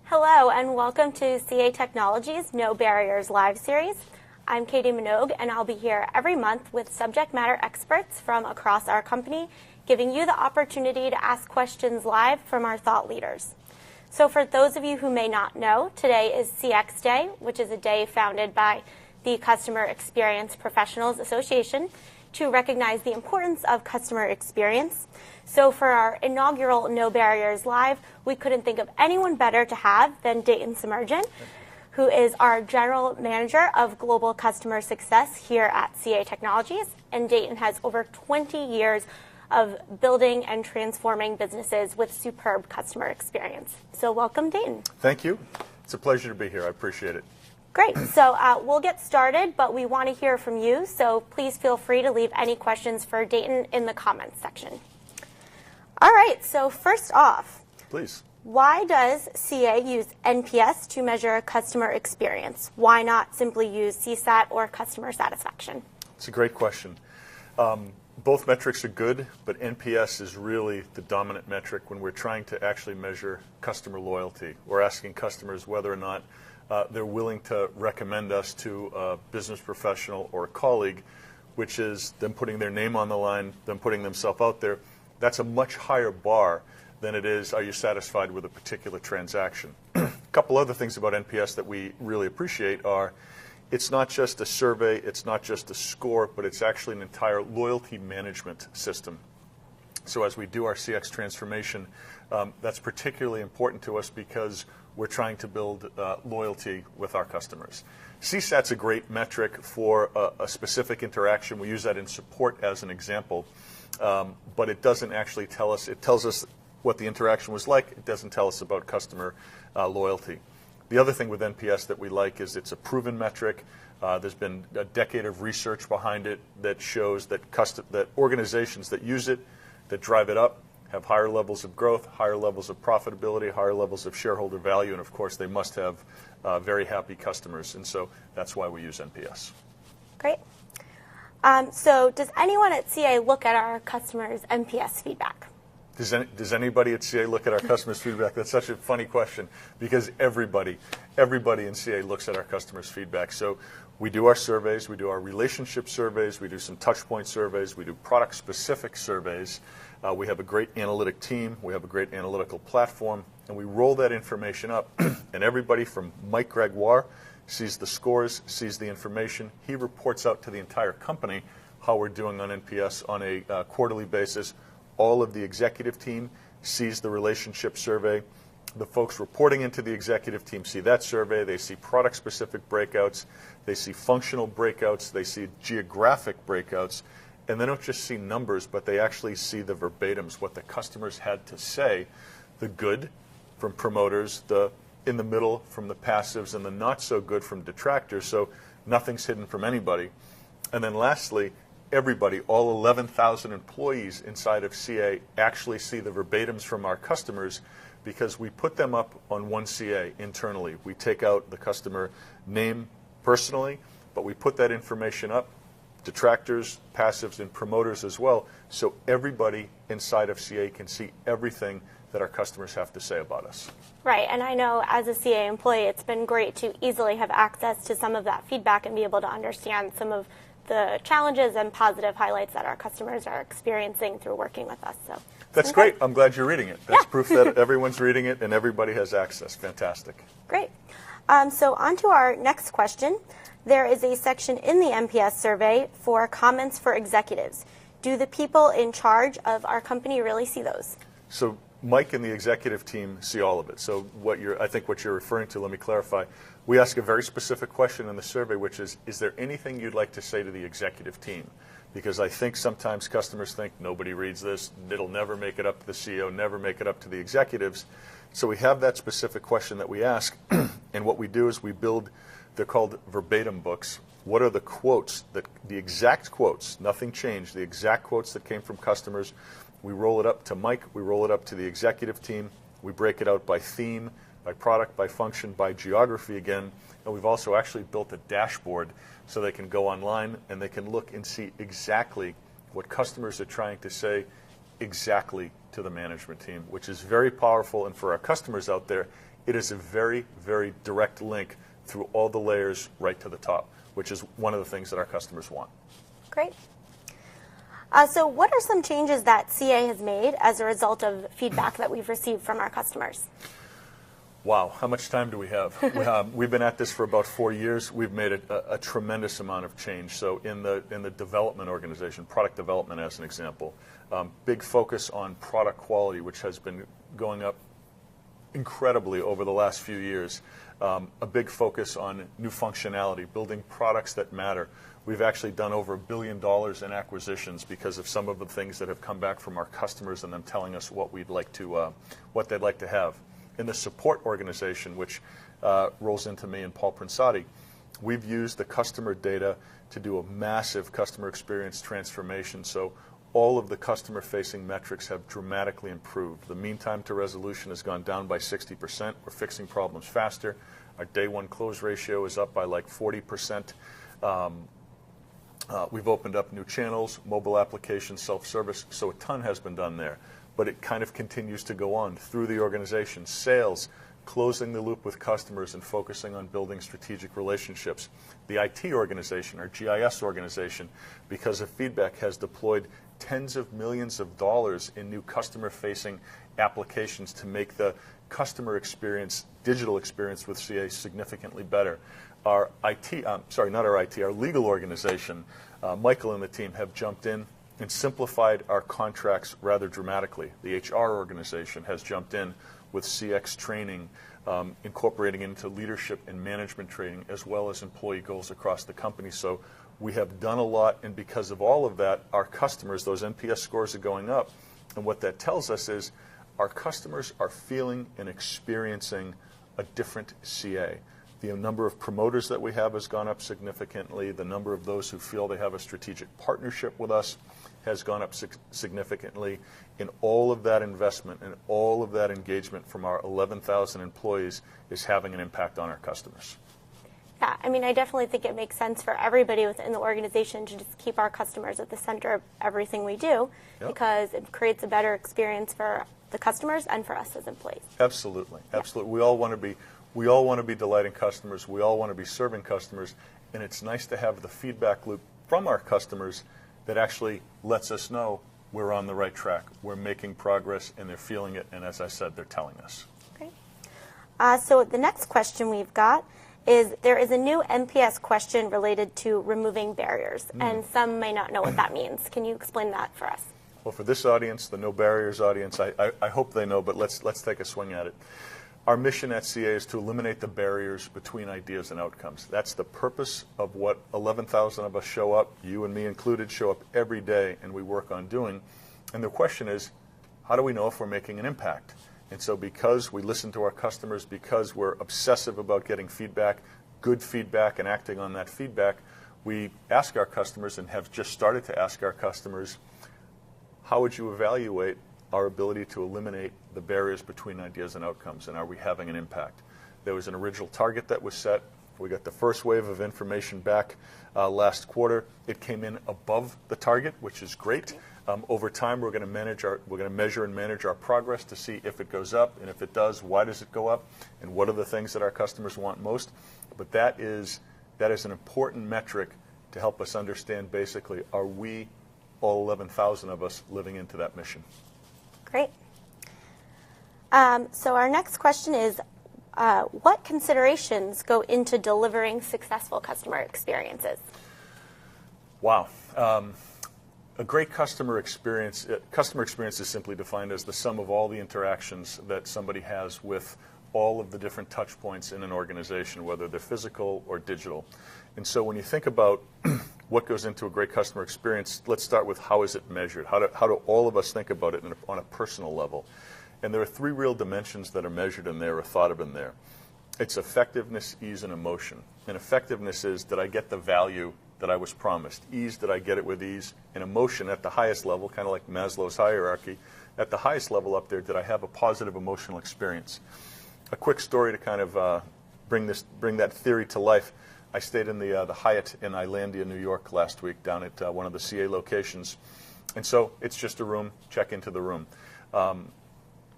Hello and welcome to CA Technologies No Barriers Live series. I'm Katie Minogue and I'll be here every month with subject matter experts from across our company, giving you the opportunity to ask questions live from our thought leaders. So for those of you who may not know, today is CX Day, which is a day founded by the Customer Experience Professionals Association to recognize the importance of customer experience. So for our inaugural No Barriers Live, we couldn't think of anyone better to have than Dayton Semerjian, who is our General Manager of Global Customer Success here at CA Technologies. And Dayton has over 20 years of building and transforming businesses with superb customer experience. So welcome, Dayton. Thank you. It's a pleasure to be here. I appreciate it. Great. So we'll get started, but we want to hear from you. So please feel free to leave any questions for Dayton in the comments section. All right. So first off, please. Why does CA use NPS to measure customer experience? Why not simply use CSAT or customer satisfaction? It's a great question. Both metrics are good, but NPS is really the dominant metric when we're trying to actually measure customer loyalty. We're asking customers whether or not they're willing to recommend us to a business professional or a colleague, which is them putting their name on the line, them putting themselves out there. That's a much higher bar than it is, are you satisfied with a particular transaction? A couple other things about NPS that we really appreciate are it's not just a survey, it's not just a score, but it's actually an entire loyalty management system. So as we do our CX transformation, that's particularly important to us because we're trying to build loyalty with our customers. CSAT's a great metric for a specific interaction. We use that in support as an example, but it doesn't actually tell us. It tells us what the interaction was like. It doesn't tell us about customer loyalty. The other thing with NPS that we like is it's a proven metric. There's been a decade of research behind it that shows that organizations that use it, that drive it up, have higher levels of growth, higher levels of profitability, higher levels of shareholder value, and of course they must have very happy customers, and so that's why we use NPS. Great. So does anyone at CA look at our customers' NPS feedback? Does anybody at CA look at our customers' feedback? That's such a funny question because everybody in CA looks at our customers' feedback. So we do our surveys, we do our relationship surveys, we do some touch point surveys, we do product-specific surveys. We have a great analytic team, we have a great analytical platform, and we roll that information up. And everybody from Mike Gregoire sees the scores, sees the information. He reports out to the entire company how we're doing on NPS on a quarterly basis. All of the executive team sees the relationship survey. The folks reporting into the executive team see that survey. They see product-specific breakouts. They see functional breakouts. They see geographic breakouts. And they don't just see numbers, but they actually see the verbatims, what the customers had to say, the good from promoters, the in the middle from the passives, and the not so good from detractors. So nothing's hidden from anybody. And then lastly, everybody, all 11,000 employees inside of CA actually see the verbatims from our customers because we put them up on one CA internally. We take out the customer name personally, but we put that information up, detractors, passives, and promoters as well, so everybody inside of CA can see everything that our customers have to say about us. Right, and I know as a CA employee, it's been great to easily have access to some of that feedback and be able to understand some of the challenges and positive highlights that our customers are experiencing through working with us. So that's great. I'm glad you're reading it. That's proof that everyone's reading it and everybody has access. Fantastic. Great. So on to our next question. There is a section in the NPS survey for comments for executives. Do the people in charge of our company really see those? So Mike and the executive team see all of it. So I think what you're referring to, let me clarify. We ask a very specific question in the survey, which is there anything you'd like to say to the executive team? Because I think sometimes customers think nobody reads this, it'll never make it up to the CEO, never make it up to the executives. So we have that specific question that we ask, and what we do is we build, they're called verbatim books. What are the quotes, the exact quotes, nothing changed, the exact quotes that came from customers. We roll it up to Mike, we roll it up to the executive team, we break it out by theme, by product, by function, by geography again, and we've also actually built a dashboard so they can go online and they can look and see exactly what customers are trying to say exactly to the management team, which is very powerful, and for our customers out there, it is a very, very direct link through all the layers right to the top, which is one of the things that our customers want. Great. So what are some changes that CA has made as a result of feedback that we've received from our customers? Wow, how much time do we have? We've been at this for about 4 years. We've made a tremendous amount of change. So in the development organization, product development as an example, big focus on product quality, which has been going up incredibly over the last few years. A big focus on new functionality, building products that matter. We've actually done over $1 billion in acquisitions because of some of the things that have come back from our customers and them telling us what they'd like to have. In the support organization, which rolls into me and Paul Prinsati, we've used the customer data to do a massive customer experience transformation. So all of the customer-facing metrics have dramatically improved. The mean time to resolution has gone down by 60%. We're fixing problems faster. Our day one close ratio is up by like 40%. We've opened up new channels, mobile applications, self-service, so a ton has been done there. But it kind of continues to go on through the organization. Sales, closing the loop with customers and focusing on building strategic relationships. The IT organization, our GIS organization, because of feedback, has deployed tens of millions of dollars in new customer-facing applications to make the customer experience, digital experience with CA significantly better. Our legal organization, Michael and the team have jumped in and simplified our contracts rather dramatically. The HR organization has jumped in with CX training, incorporating into leadership and management training, as well as employee goals across the company. So we have done a lot, and because of all of that, our customers, those NPS scores are going up. And what that tells us is our customers are feeling and experiencing a different CA. The number of promoters that we have has gone up significantly. The number of those who feel they have a strategic partnership with us has gone up significantly. And all of that investment and all of that engagement from our 11,000 employees is having an impact on our customers. Yeah, I mean, I definitely think it makes sense for everybody within the organization to just keep our customers at the center of everything we do, because it creates a better experience for the customers and for us as employees. Absolutely, absolutely. We all want to be delighting customers. We all want to be serving customers, and it's nice to have the feedback loop from our customers that actually lets us know we're on the right track, we're making progress, and they're feeling it, and as I said, they're telling us. Great. So the next question we've got is, there is a new NPS question related to removing barriers, and some may not know what that means. Can you explain that for us? Well, for this audience, the No Barriers audience, I hope they know, but let's take a swing at it. Our mission at CA is to eliminate the barriers between ideas and outcomes. That's the purpose of what 11,000 of us show up, you and me included, show up every day and we work on doing. And the question is, how do we know if we're making an impact? And so because we listen to our customers, because we're obsessive about getting feedback, good feedback, and acting on that feedback, we ask our customers and have just started to ask our customers, how would you evaluate our ability to eliminate the barriers between ideas and outcomes, and are we having an impact? There was an original target that was set. We got the first wave of information back last quarter. It came in above the target, which is great. Over time, we're going to measure and manage our progress to see if it goes up, and if it does, why does it go up, and what are the things that our customers want most. But that is an important metric to help us understand basically, are we, all 11,000 of us, living into that mission? Great. So our next question is, what considerations go into delivering successful customer experiences? Wow. A great customer experience is simply defined as the sum of all the interactions that somebody has with all of the different touch points in an organization, whether they're physical or digital. And so when you think about what goes into a great customer experience, let's start with how is it measured? How do all of us think about it on a personal level? And there are three real dimensions that are measured in there or thought of in there. It's effectiveness, ease, and emotion. And effectiveness is, did I get the value that I was promised? Ease, did I get it with ease? And emotion at the highest level, kind of like Maslow's hierarchy, at the highest level up there, did I have a positive emotional experience? A quick story to kind of bring that theory to life. I stayed in the Hyatt in Islandia, New York last week, down at one of the CA locations. And so it's just a room, check into the room.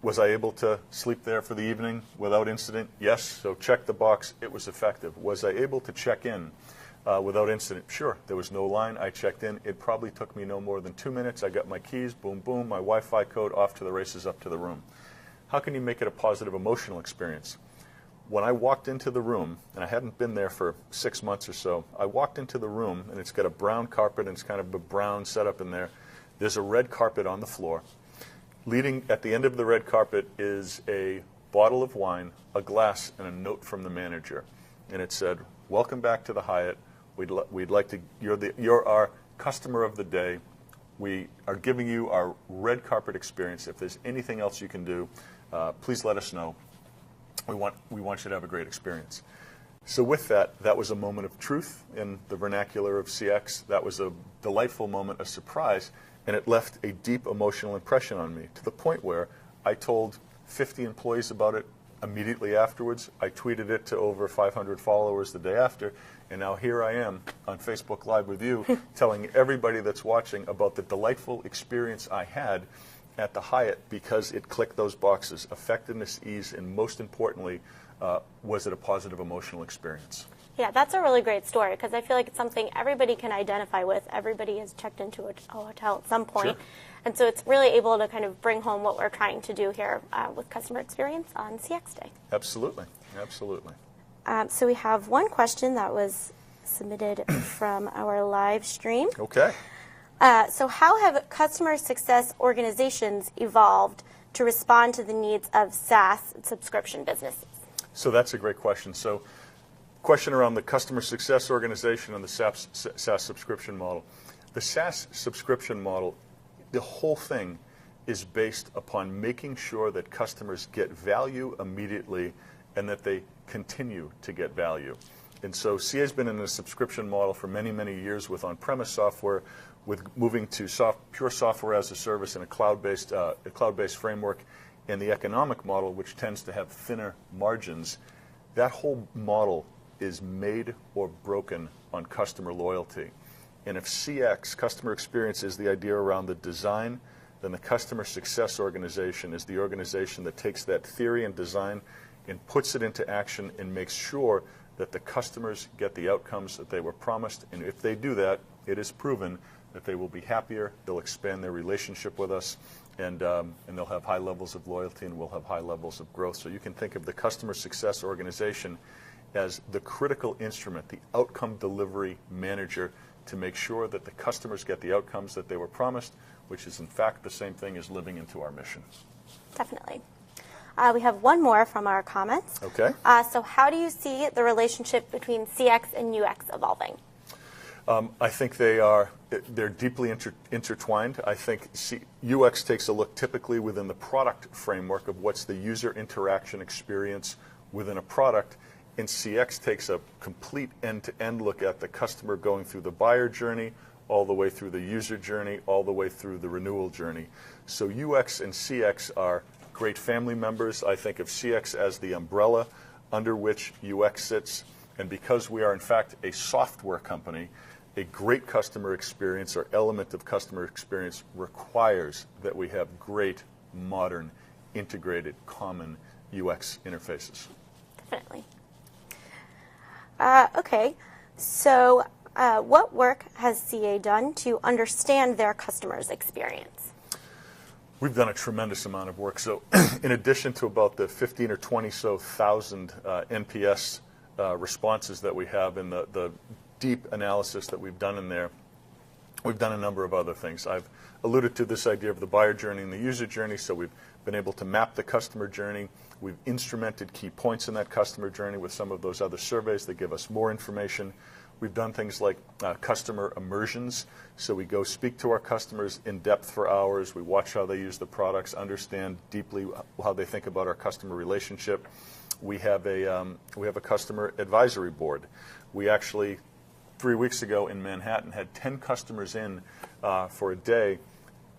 Was I able to sleep there for the evening without incident? Yes. So check the box. It was effective. Was I able to check in without incident? Sure. There was no line. I checked in. It probably took me no more than 2 minutes. I got my keys, boom, boom, my Wi-Fi code, off to the races, up to the room. How can you make it a positive emotional experience? When I walked into the room, and I hadn't been there for 6 months or so, I walked into the room, and it's got a brown carpet, and it's kind of a brown setup in there. There's a red carpet on the floor. Leading at the end of the red carpet is a bottle of wine, a glass, and a note from the manager. And it said, "Welcome back to the Hyatt. We'd like to, you're our customer of the day. We are giving you our red carpet experience. If there's anything else you can do, please let us know. We want you to have a great experience." So with that, that was a moment of truth in the vernacular of CX. That was a delightful moment, a surprise, and it left a deep emotional impression on me, to the point where I told 50 employees about it immediately afterwards. I tweeted it to over 500 followers the day after, and now here I am on Facebook Live with you telling everybody that's watching about the delightful experience I had at the Hyatt because it clicked those boxes: effectiveness, ease, and most importantly, was it a positive emotional experience? Yeah, that's a really great story because I feel like it's something everybody can identify with. Everybody has checked into a hotel at some point. Sure. And so it's really able to kind of bring home what we're trying to do here with customer experience on CX Day. Absolutely. Absolutely. So we have one question that was submitted from our live stream. Okay. So how have customer success organizations evolved to respond to the needs of SaaS subscription businesses? So that's a great question. So question around the customer success organization and the SaaS subscription model. The SaaS subscription model, the whole thing is based upon making sure that customers get value immediately and that they continue to get value. And so CA has been in a subscription model for many, many years with on-premise software, with moving to pure software as a service in a cloud-based framework, and the economic model, which tends to have thinner margins. That whole model is made or broken on customer loyalty. And if CX, customer experience, is the idea around the design, then the customer success organization is the organization that takes that theory and design and puts it into action and makes sure that the customers get the outcomes that they were promised. And if they do that, it is proven that they will be happier, they'll expand their relationship with us, and they'll have high levels of loyalty, and we'll have high levels of growth. So you can think of the customer success organization as the critical instrument, the outcome delivery manager, to make sure that the customers get the outcomes that they were promised, which is in fact the same thing as living into our mission. Definitely. We have one more from our comments. Okay. So how do you see the relationship between CX and UX evolving? I think they're deeply intertwined. I think UX takes a look typically within the product framework of what's the user interaction experience within a product, and CX takes a complete end-to-end look at the customer going through the buyer journey, all the way through the user journey, all the way through the renewal journey. So UX and CX are great family members. I think of CX as the umbrella under which UX sits, and because we are in fact a software company, a great customer experience or element of customer experience requires that we have great, modern, integrated, common UX interfaces. Definitely. Okay, so what work has CA done to understand their customers' experience? We've done a tremendous amount of work. So in addition to about the 15 or 20 thousand NPS responses that we have in the deep analysis that we've done in there, we've done a number of other things. I've alluded to this idea of the buyer journey and the user journey, so we've been able to map the customer journey. We've instrumented key points in that customer journey with some of those other surveys that give us more information. We've done things like customer immersions, so we go speak to our customers in depth for hours. We watch how they use the products, understand deeply how they think about our customer relationship. We have a customer advisory board. We actually 3 weeks ago in Manhattan had 10 customers in for a day,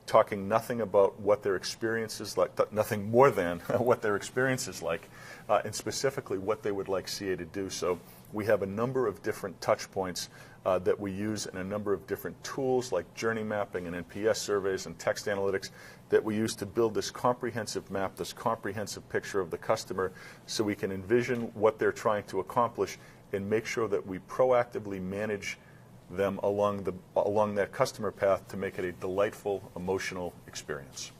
talking nothing about what their experience is like, nothing more than what their experience is like, and specifically what they would like CA to do. So we have a number of different touch points that we use in a number of different tools like journey mapping and NPS surveys and text analytics that we use to build this comprehensive map, this comprehensive picture of the customer so we can envision what they're trying to accomplish and make sure that we proactively manage them along that customer path to make it a delightful, emotional experience.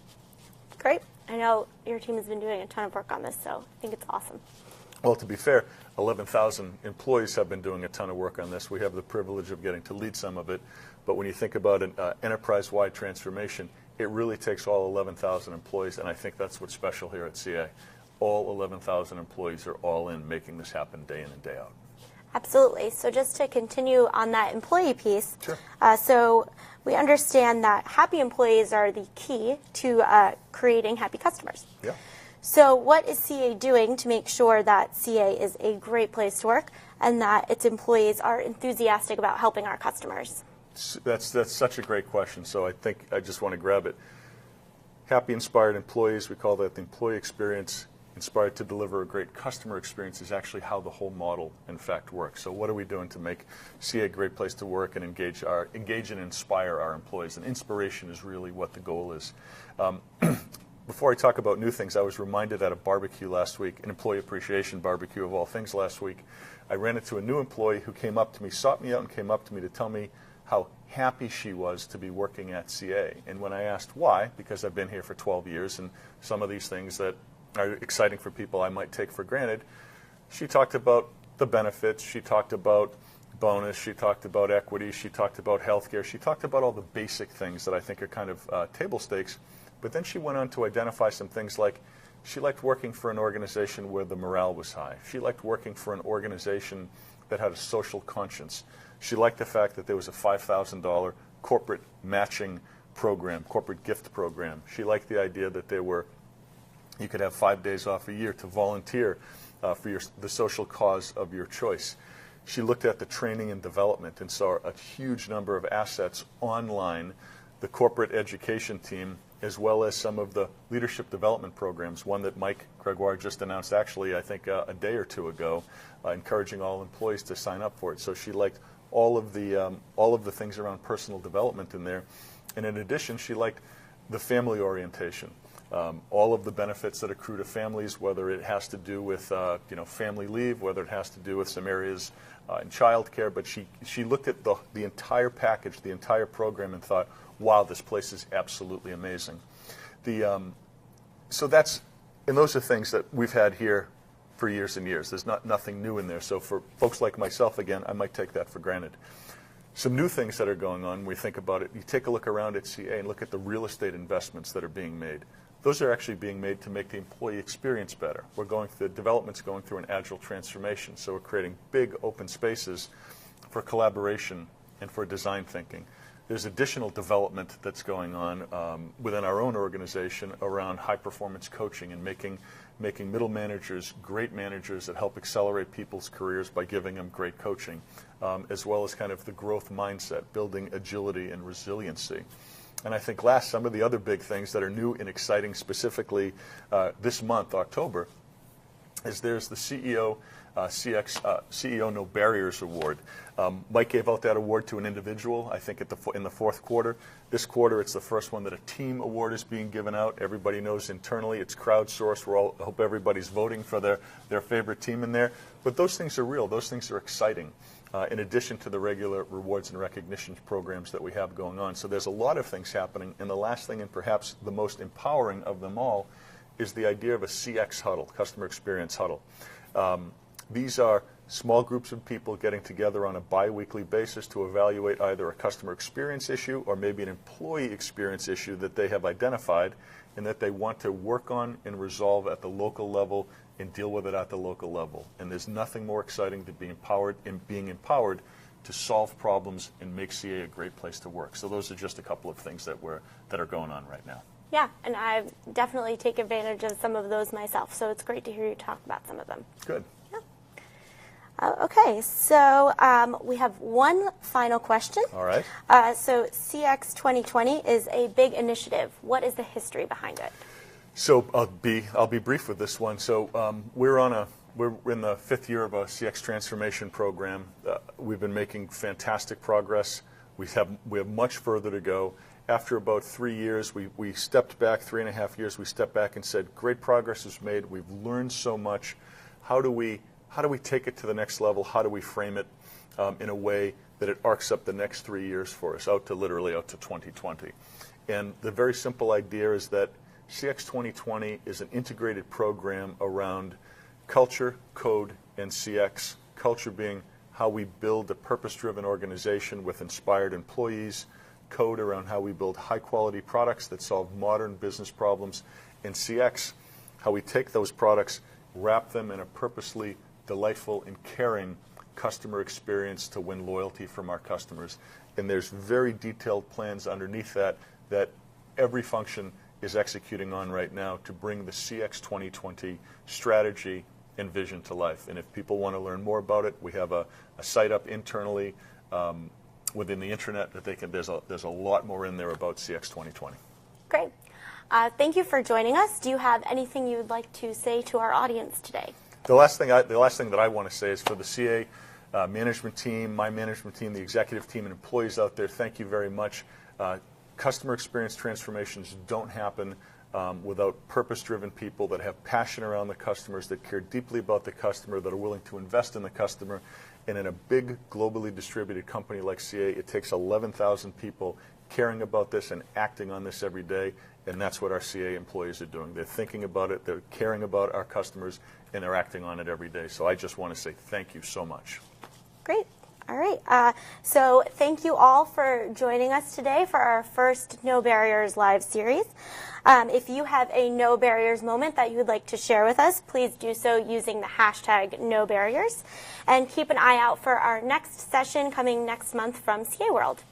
Great. I know your team has been doing a ton of work on this, so I think it's awesome. Well, to be fair, 11,000 employees have been doing a ton of work on this. We have the privilege of getting to lead some of it. But when you think about an enterprise-wide transformation, it really takes all 11,000 employees, and I think that's what's special here at CA. All 11,000 employees are all in making this happen day in and day out. Absolutely. So just to continue on that employee piece, Sure. So we understand that happy employees are the key to creating happy customers. Yeah. So what is CA doing to make sure that CA is a great place to work and that its employees are enthusiastic about helping our customers? That's such a great question. So I think I just want to grab it. Happy, inspired employees, we call that the employee experience. Inspired to deliver a great customer experience is actually how the whole model, in fact, works. So what are we doing to make CA a great place to work and engage and inspire our employees? And inspiration is really what the goal is. Before I talk about new things, I was reminded at a barbecue last week, an employee appreciation barbecue of all things last week. I ran into a new employee who came up to me, sought me out and came up to me to tell me how happy she was to be working at CA. And when I asked why, because I've been here for 12 years and some of these things that are exciting for people I might take for granted, she talked about the benefits, she talked about bonus, she talked about equity, she talked about healthcare, she talked about all the basic things that I think are kind of table stakes. But then she went on to identify some things like she liked working for an organization where the morale was high. She liked working for an organization that had a social conscience. She liked the fact that there was a $5,000 corporate matching program, corporate gift program. She liked the idea that you could have 5 days off a year to volunteer for the social cause of your choice. She looked at the training and development and saw a huge number of assets online, the corporate education team, as well as some of the leadership development programs, one that Mike Gregoire just announced actually, I think, a day or two ago, encouraging all employees to sign up for it. So she liked all of the things around personal development in there. And in addition, she liked the family orientation. All of the benefits that accrue to families, whether it has to do with family leave, whether it has to do with some areas in child care, but she looked at the entire package, the entire program, and thought, wow, this place is absolutely amazing. So those are things that we've had here for years and years. There's nothing new in there. So for folks like myself, again, I might take that for granted. Some new things that are going on, when we think about it, you take a look around at CA and look at the real estate investments that are being made. Those are actually being made to make the employee experience better. The development's going through an agile transformation, so we're creating big open spaces for collaboration and for design thinking. There's additional development that's going on within our own organization around high-performance coaching and making middle managers great managers that help accelerate people's careers by giving them great coaching, as well as kind of the growth mindset, building agility and resiliency. And I think some of the other big things that are new and exciting specifically this month, October, is there's the CEO CEO No Barriers Award. Mike gave out that award to an individual, I think in the fourth quarter. This quarter, it's the first one that a team award is being given out. Everybody knows internally it's crowdsourced. I hope everybody's voting for their favorite team in there. But those things are real. Those things are exciting. In addition to the regular rewards and recognition programs that we have going on. So there's a lot of things happening, and the last thing, and perhaps the most empowering of them all, is the idea of a CX huddle, customer experience huddle. These are small groups of people getting together on a bi-weekly basis to evaluate either a customer experience issue or maybe an employee experience issue that they have identified and that they want to work on and resolve at the local level and deal with it at the local level. And there's nothing more exciting than being empowered to solve problems and make CA a great place to work. So those are just a couple of things that are going on right now. Yeah, and I definitely take advantage of some of those myself. So it's great to hear you talk about some of them. Good. Okay, so we have one final question. All right. So CX 2020 is a big initiative. What is the history behind it? So I'll be brief with this one. So we're on We're in the 5th year of a CX transformation program. We've been making fantastic progress. We have much further to go. After about 3 years, we stepped back, 3.5 years, we stepped back and said, great progress is made. We've learned so much. How do we take it to the next level? How do we frame it in a way that it arcs up the next 3 years for us, literally out to 2020? And the very simple idea is that CX 2020 is an integrated program around culture, code, and CX. Culture being how we build a purpose-driven organization with inspired employees, code around how we build high-quality products that solve modern business problems, and CX, how we take those products, wrap them in a purposely delightful and caring customer experience to win loyalty from our customers. And there's very detailed plans underneath that every function is executing on right now to bring the CX 2020 strategy and vision to life. And if people want to learn more about it, we have a site up internally within the intranet that they can. There's a lot more in there about CX 2020. Great. Thank you for joining us. Do you have anything you would like to say to our audience today? The last thing that I want to say is for the CA management team, my management team, the executive team, and employees out there, thank you very much. Customer experience transformations don't happen without purpose-driven people that have passion around the customers, that care deeply about the customer, that are willing to invest in the customer. And in a big, globally distributed company like CA, it takes 11,000 people caring about this and acting on this every day, and that's what our CA employees are doing. They're thinking about it, they're caring about our customers, and they're acting on it every day. So I just want to say thank you so much. Great. All right. So thank you all for joining us today for our first No Barriers live series. If you have a No Barriers moment that you would like to share with us, please do so using the hashtag No Barriers. And keep an eye out for our next session coming next month from CA World.